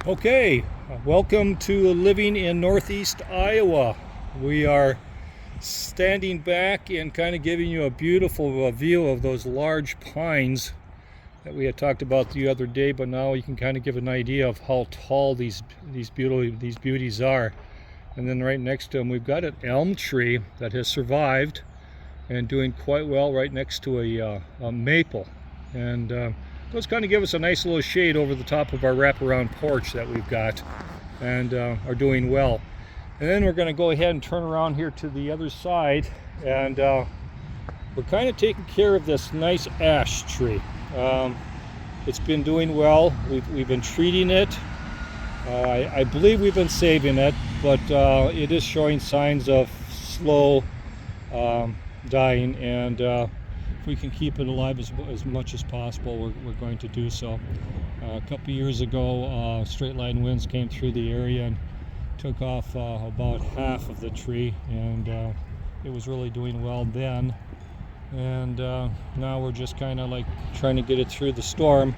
Okay, welcome to living in Northeast Iowa. We are standing back and kind of giving you a beautiful view of those large pines that we had talked about the other day, but now you can kind of give an idea of how tall these beauties are. And then right next to them we've got an elm tree that has survived and doing quite well right next to a maple. And those kind of give us a nice little shade over the top of our wraparound porch that we've got, and are doing well. And then we're going to go ahead and turn around here to the other side, and we're kind of taking care of this nice ash tree. It's been doing well. We've been treating it. I believe we've been saving it, but it is showing signs of slow dying, and if we can keep it alive as much as possible, we're going to do so. A couple years ago, straight line winds came through the area and took off about half of the tree, and it was really doing well then. And now we're just kind of like trying to get it through the storm.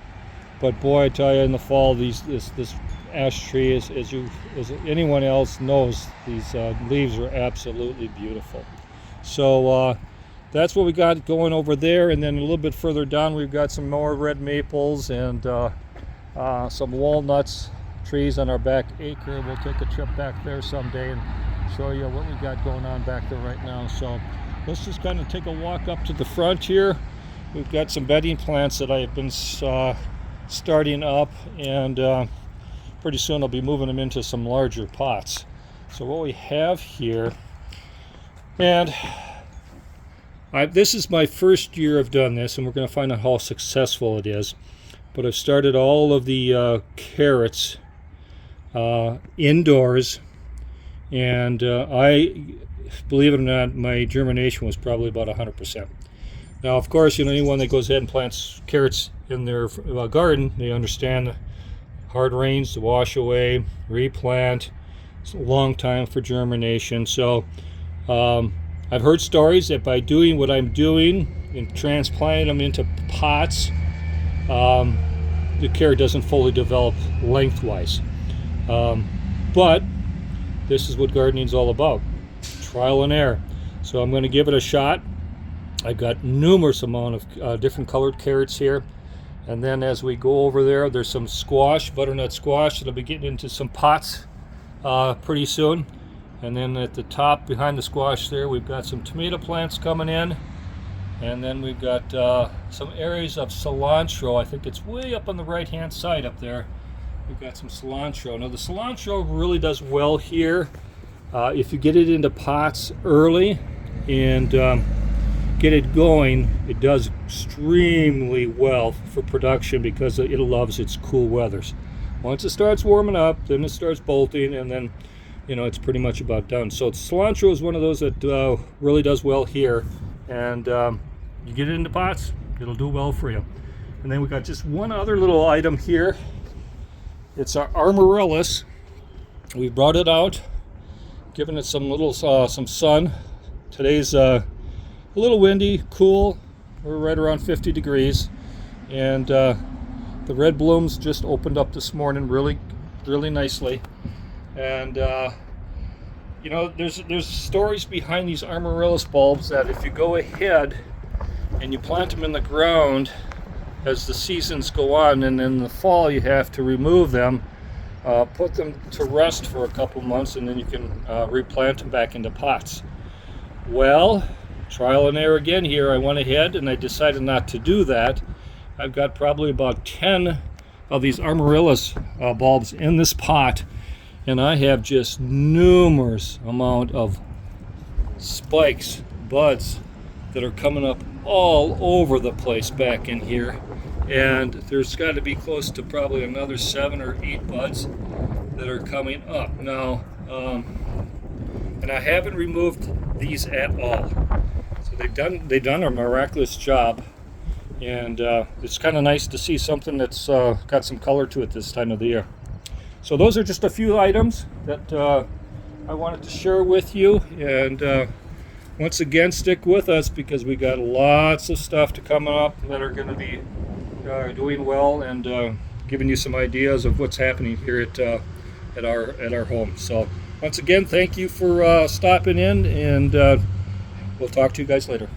But boy, I tell you, in the fall, this ash tree, as anyone else knows, these leaves are absolutely beautiful. So that's what we got going over there, and then a little bit further down we've got some more red maples and some walnuts trees on our back acre. We'll take a trip back there someday and show you what we got going on back there right now. So let's just kind of take a walk up to the front here. We've got some bedding plants that I've been starting up, and pretty soon I'll be moving them into some larger pots. So what we have here, and this is my first year I've done this, and we're going to find out how successful it is. But I've started all of the carrots indoors, and I, believe it or not, my germination was probably about 100%. Now, of course, anyone that goes ahead and plants carrots in their garden, they understand the hard rains to wash away, replant. It's a long time for germination. So I've heard stories that by doing what I'm doing and transplanting them into pots, the carrot doesn't fully develop lengthwise. But this is what gardening is all about, trial and error. So I'm going to give it a shot. I've got numerous amount of different colored carrots here. And then as we go over there, there's some squash, butternut squash, that'll be getting into some pots pretty soon. And then at the top behind the squash there, we've got some tomato plants coming in. And then we've got some areas of cilantro. I think it's way up on the right hand side up there. We've got some cilantro. Now the cilantro really does well here if you get it into pots early and get it going. It does extremely well for production because it loves its cool weathers. Once it starts warming up, then it starts bolting, and then it's pretty much about done. So cilantro is one of those that really does well here, and you get it into pots, it'll do well for you. And then we got just one other little item here. It's our amaryllis. We brought it out, given it some sun. Today's a little windy, cool. We're right around 50 degrees, and the red blooms just opened up this morning really nicely. And there's stories behind these amaryllis bulbs that if you go ahead and you plant them in the ground as the seasons go on, and in the fall you have to remove them, put them to rest for a couple months, and then you can replant them back into pots. Well, trial and error again here. I went ahead and I decided not to do that. I've got probably about 10 of these amaryllis bulbs in this pot, and I have just numerous amount of spikes, buds that are coming up all over the place back in here. And there's got to be close to probably another 7 or 8 buds that are coming up now. And I haven't removed these at all. So they've done a miraculous job. And it's kind of nice to see something that's got some color to it this time of the year. So those are just a few items that I wanted to share with you, and once again, stick with us because we got lots of stuff to come up that are going to be doing well, and giving you some ideas of what's happening here at our home. So once again, thank you for stopping in, and we'll talk to you guys later.